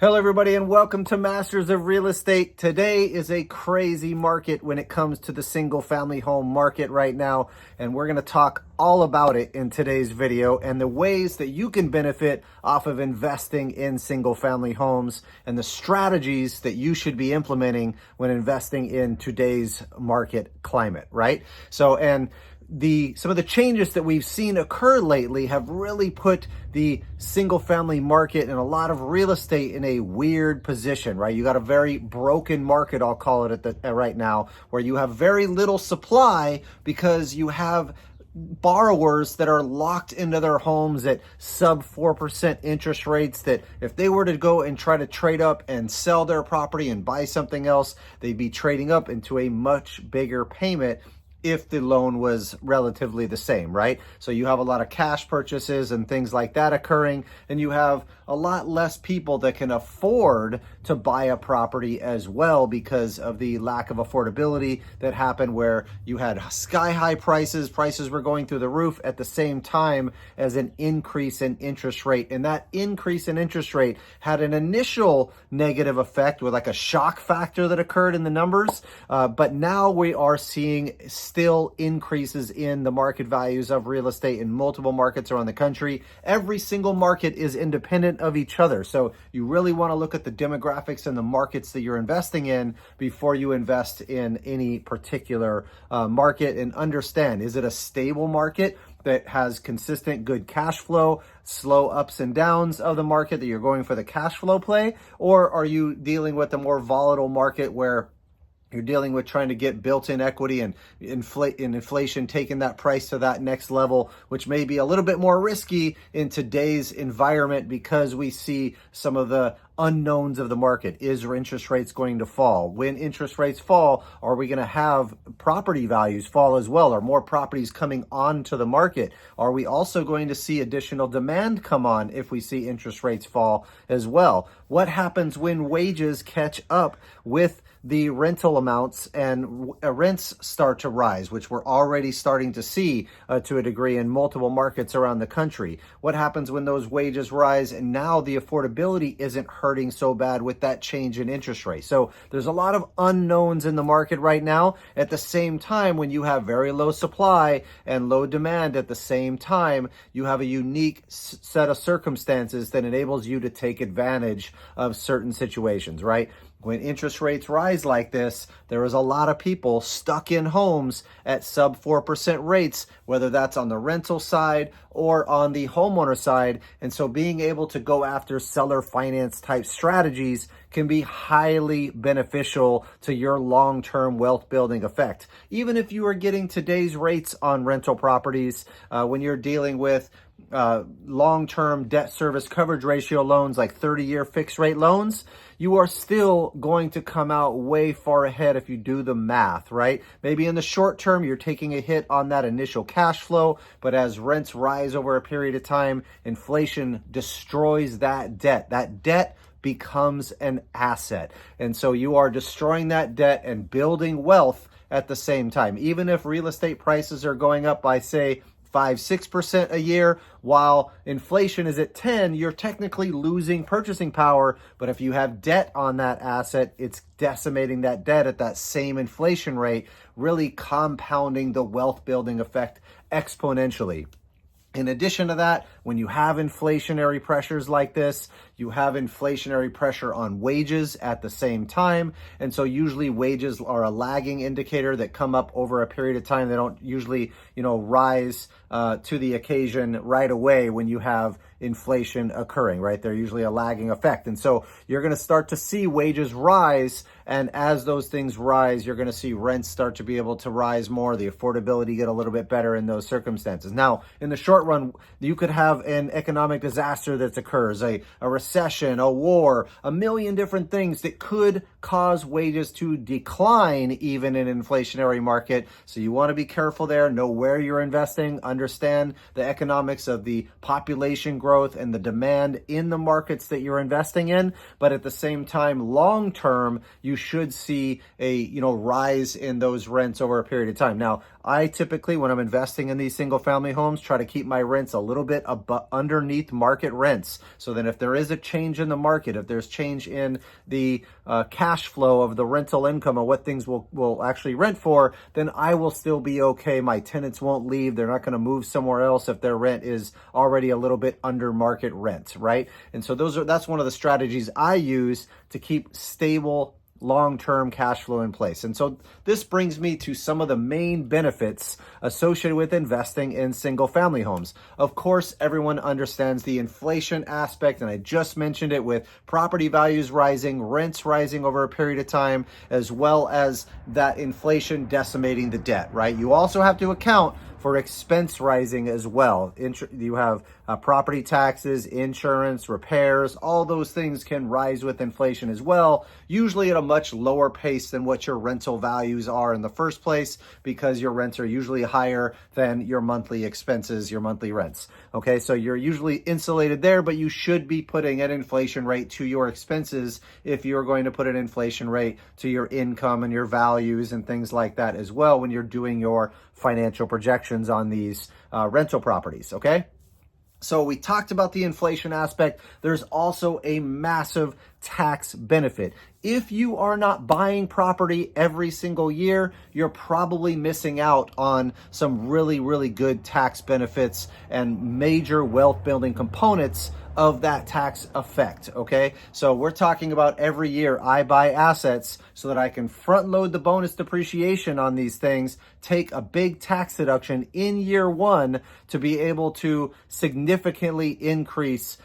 Hello, everybody, and welcome to Masters of Real Estate. Today is a crazy market when it comes to the single-family home market right now, and we're going to talk all about it in today's video and the ways that you can benefit off of investing in single-family homes and the strategies that you should be implementing when investing in today's market climate, right? Some of the changes that we've seen occur lately have really put the single family market and a lot of real estate in a weird position, right? You got a very broken market, I'll call it right now, where you have very little supply because you have borrowers that are locked into their homes at sub 4% interest rates that if they were to go and try to trade up and sell their property and buy something else, they'd be trading up into a much bigger payment if the loan was relatively the same, right? So you have a lot of cash purchases and things like that occurring, and you have a lot less people that can afford to buy a property as well because of the lack of affordability that happened where you had sky high prices were going through the roof at the same time as an increase in interest rate. And that increase in interest rate had an initial negative effect with like a shock factor that occurred in the numbers. But now we are seeing still increases in the market values of real estate in multiple markets around the country. Every single market is independent of each other. So you really want to look at the demographics and the markets that you're investing in before you invest in any particular market, and understand, is it a stable market that has consistent good cash flow, slow ups and downs of the market that you're going for the cash flow play? Or are you dealing with a more volatile market where you're dealing with trying to get built-in equity and inflation taking that price to that next level, which may be a little bit more risky in today's environment because we see some of the unknowns of the market. Is interest rates going to fall? When interest rates fall, are we going to have property values fall as well? Are more properties coming onto the market? Are we also going to see additional demand come on if we see interest rates fall as well? What happens when wages catch up with the rental amounts and rents start to rise, which we're already starting to see to a degree in multiple markets around the country? What happens when those wages rise and now the affordability isn't hurting so bad with that change in interest rate? So there's a lot of unknowns in the market right now. At the same time, when you have very low supply and low demand at the same time, you have a unique set of circumstances that enables you to take advantage of certain situations, right? When interest rates rise like this, there is a lot of people stuck in homes at sub 4% rates, whether that's on the rental side or on the homeowner side. And so being able to go after seller finance type strategies can be highly beneficial to your long-term wealth building effect. Even if you are getting today's rates on rental properties, when you're dealing with long-term debt service coverage ratio loans like 30-year fixed rate loans, you are still going to come out way far ahead if you do the math, right? Maybe in the short term, you're taking a hit on that initial cash flow, but as rents rise over a period of time, inflation destroys that debt. That debt becomes an asset. And so you are destroying that debt and building wealth at the same time. Even if real estate prices are going up by, say, 5-6% a year, while inflation is at 10, you're technically losing purchasing power. But if you have debt on that asset, it's decimating that debt at that same inflation rate, really compounding the wealth building effect exponentially. In addition to that, when you have inflationary pressures like this, you have inflationary pressure on wages at the same time. And so usually wages are a lagging indicator that come up over a period of time. They don't usually, rise to the occasion right away when you have inflation occurring, right? They're usually a lagging effect. And so you're going to start to see wages rise. And as those things rise, you're going to see rents start to be able to rise more, the affordability get a little bit better in those circumstances. Now, in the short run, you could have an economic disaster that occurs, a recession, a war, a million different things that could cause wages to decline even in an inflationary market. So you want to be careful there, know where you're investing, understand the economics of the population growth and the demand in the markets that you're investing in. But at the same time, long term, you should see a rise in those rents over a period of time. Now, I typically, when I'm investing in these single family homes, try to keep my rents a little bit above but underneath market rents. So then if there is a change in the market, if there's change in the cash flow of the rental income and what things will actually rent for, then I will still be okay. My tenants won't leave. They're not going to move somewhere else if their rent is already a little bit under market rent, right? And so that's one of the strategies I use to keep stable long-term cash flow in place. And so this brings me to some of the main benefits associated with investing in single-family homes. Of course, everyone understands the inflation aspect, and I just mentioned it with property values rising, rents rising over a period of time, as well as that inflation decimating the debt, right? You also have to account for expense rising as well. You have property taxes, insurance, repairs, all those things can rise with inflation as well, usually at a much lower pace than what your rental values are in the first place, because your rents are usually higher than your monthly expenses, your monthly rents. Okay, so you're usually insulated there, but you should be putting an inflation rate to your expenses if you're going to put an inflation rate to your income and your values and things like that as well when you're doing your financial projections on these rental properties, okay? So we talked about the inflation aspect. There's also a massive tax benefit. If you are not buying property every single year, you're probably missing out on some really, really good tax benefits and major wealth building components of that tax effect, okay? So we're talking about every year I buy assets so that I can front load the bonus depreciation on these things, take a big tax deduction in year one to be able to significantly increase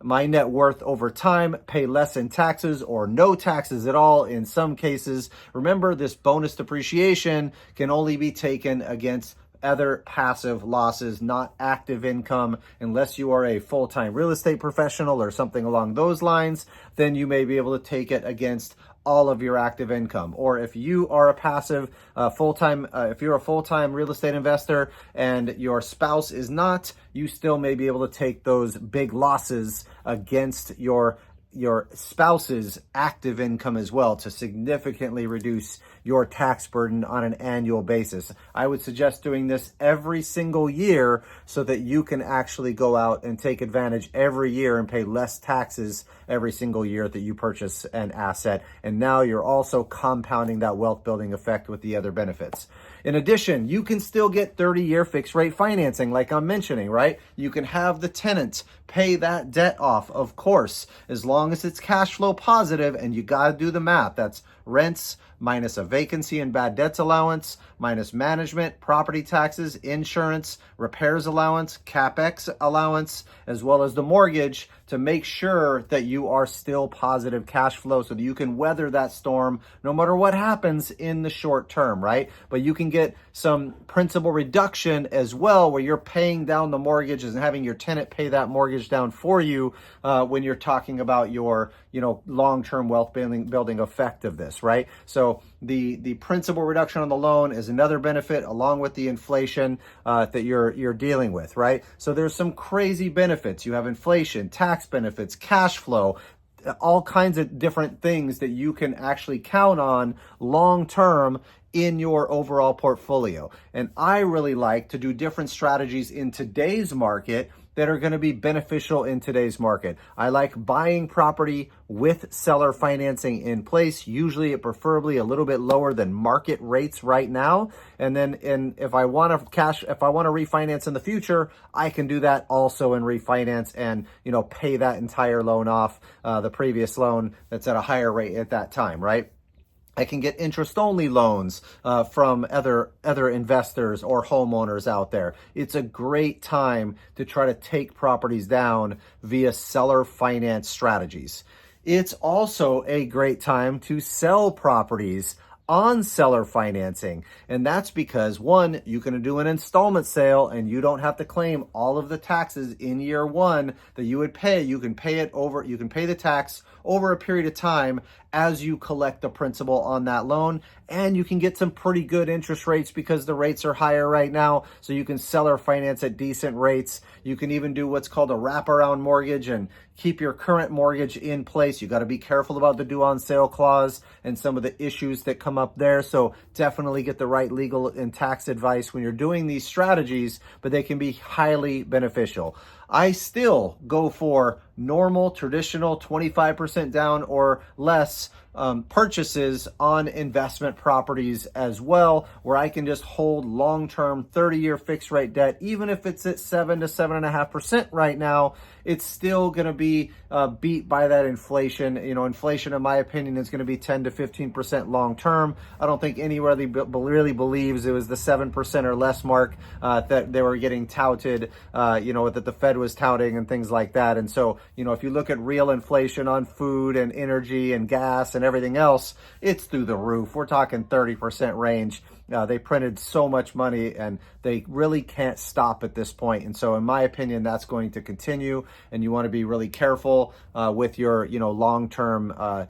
my net worth over time, pay less in taxes or no taxes at all in some cases. Remember, this bonus depreciation can only be taken against other passive losses, not active income. Unless you are a full-time real estate professional or something along those lines, then you may be able to take it against all of your active income. Or if you are a passive if you're a full-time real estate investor and your spouse is not, you still may be able to take those big losses against your spouse's active income as well to significantly reduce your tax burden on an annual basis. I would suggest doing this every single year so that you can actually go out and take advantage every year and pay less taxes every single year that you purchase an asset. And now you're also compounding that wealth building effect with the other benefits. In addition, you can still get 30-year fixed rate financing like I'm mentioning, right? You can have the tenant pay that debt off, of course, as long as it's cash flow positive, and you got to do the math. That's rents minus a vacancy and bad debts allowance, minus management, property taxes, insurance, repairs allowance, CapEx allowance, as well as the mortgage, to make sure that you are still positive cash flow so that you can weather that storm no matter what happens in the short term, right? But you can get some principal reduction as well, where you're paying down the mortgages and having your tenant pay that mortgage down for you when you're talking about your long-term wealth building effect of this, right? So the principal reduction on the loan is another benefit, along with the inflation that you're dealing with, right? So there's some crazy benefits. You have inflation, tax benefits, cash flow, all kinds of different things that you can actually count on long-term in your overall portfolio. And I really like to do different strategies in today's market that are going to be beneficial in today's market. I like buying property with seller financing in place, usually preferably a little bit lower than market rates right now. And then if I want to refinance in the future, I can do that also and refinance and pay that entire loan off, the previous loan that's at a higher rate at that time, right? I can get interest-only loans from other investors or homeowners out there. It's a great time to try to take properties down via seller finance strategies. It's also a great time to sell properties on seller financing. And that's because, one, you can do an installment sale and you don't have to claim all of the taxes in year one that you would pay. You can pay the tax over a period of time as you collect the principal on that loan. And you can get some pretty good interest rates because the rates are higher right now. So you can seller finance at decent rates. You can even do what's called a wraparound mortgage and keep your current mortgage in place. You got to be careful about the due on sale clause and some of the issues that come up there. So definitely get the right legal and tax advice when you're doing these strategies, but they can be highly beneficial. I still go for normal, traditional 25% down or less purchases on investment properties as well, where I can just hold long-term 30-year fixed rate debt. Even if it's at 7 to 7.5% right now, it's still going to be beat by that inflation. You know, inflation, in my opinion, is going to be 10 to 15% long-term. I don't think anyone really believes it was the 7% or less mark that they were getting touted, that the Fed was touting and things like that. And so, if you look at real inflation on food and energy and gas and everything else, it's through the roof. We're talking 30% range. They printed so much money and they really can't stop at this point. And so in my opinion, that's going to continue, and you want to be really careful with your, long-term,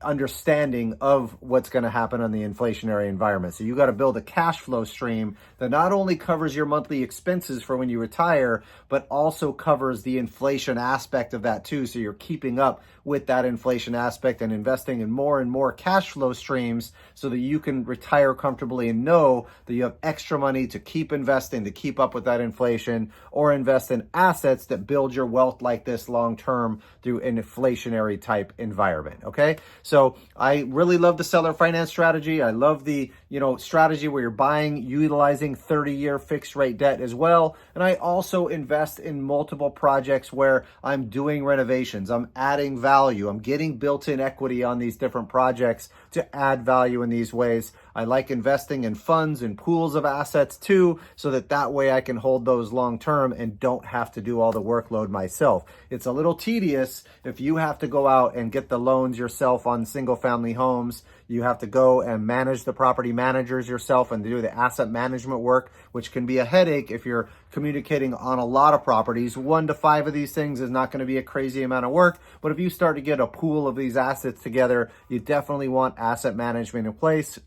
understanding of what's going to happen on the inflationary environment. So you got to build a cash flow stream that not only covers your monthly expenses for when you retire, but also covers the inflation aspect of that too. So you're keeping up with that inflation aspect and investing in more and more cash flow streams so that you can retire comfortably and know that you have extra money to keep investing, to keep up with that inflation, or invest in assets that build your wealth like this long term through an inflationary type environment. Okay. So I really love the seller finance strategy. I love the, strategy where you're buying, utilizing 30-year fixed rate debt as well. And I also invest in multiple projects where I'm doing renovations. I'm adding value. I'm getting built-in equity on these different projects to add value in these ways. I like investing in funds and pools of assets too, so that way I can hold those long term and don't have to do all the workload myself. It's a little tedious if you have to go out and get the loans yourself on single family homes. You have to go and manage the property managers yourself and do the asset management work, which can be a headache if you're communicating on a lot of properties. 1 to 5 of these things is not going to be a crazy amount of work, but if you start to get a pool of these assets together, you definitely want asset management in place.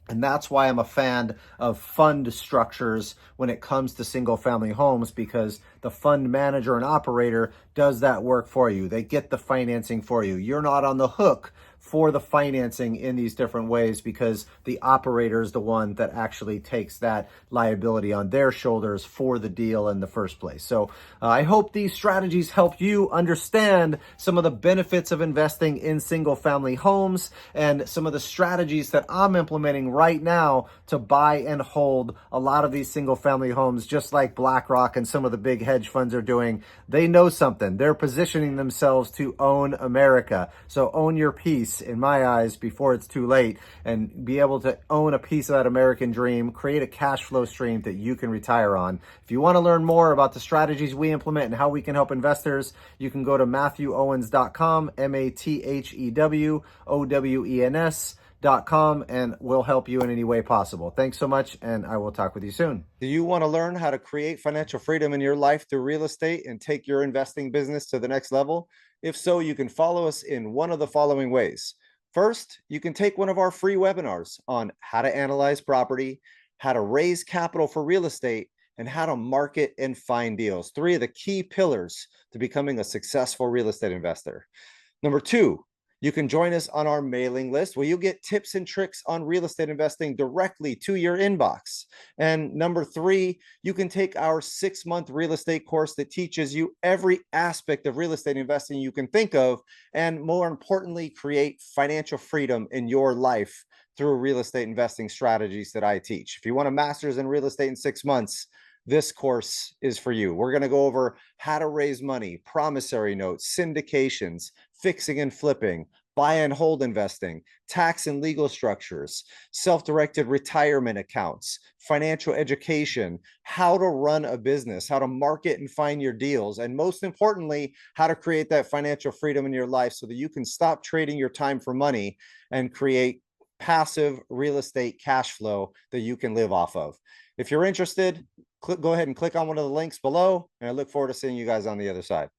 And that's why I'm a fan of fund structures when it comes to single family homes, because the fund manager and operator does that work for you. They get the financing for you. You're not on the hook for the financing in these different ways because the operator is the one that actually takes that liability on their shoulders for the deal in the first place. So I hope these strategies help you understand some of the benefits of investing in single family homes and some of the strategies that I'm implementing right now to buy and hold a lot of these single family homes, just like BlackRock and some of the big hedge funds are doing. They know something. They're positioning themselves to own America. So own your piece, in my eyes, before it's too late, and be able to own a piece of that American dream, create a cash flow stream that you can retire on. If you want to learn more about the strategies we implement and how we can help investors, you can go to MathewOwens.com, MathewOwens.com, and we'll help you in any way possible. Thanks so much, and I will talk with you soon. Do you want to learn how to create financial freedom in your life through real estate and take your investing business to the next level? If so, you can follow us in one of the following ways. First, you can take one of our free webinars on how to analyze property, how to raise capital for real estate, and how to market and find deals. 3 of the key pillars to becoming a successful real estate investor. Number 2, you can join us on our mailing list where you'll get tips and tricks on real estate investing directly to your inbox. And number 3, you can take our 6-month real estate course that teaches you every aspect of real estate investing you can think of, and more importantly, create financial freedom in your life through real estate investing strategies that I teach. If you want a master's in real estate in 6 months, this course is for you. We're going to go over how to raise money, promissory notes, syndications, fixing and flipping, buy and hold investing, tax and legal structures, self-directed retirement accounts, financial education, how to run a business, how to market and find your deals, and most importantly, how to create that financial freedom in your life so that you can stop trading your time for money and create passive real estate cash flow that you can live off of. If you're interested, go ahead and click on one of the links below, and I look forward to seeing you guys on the other side.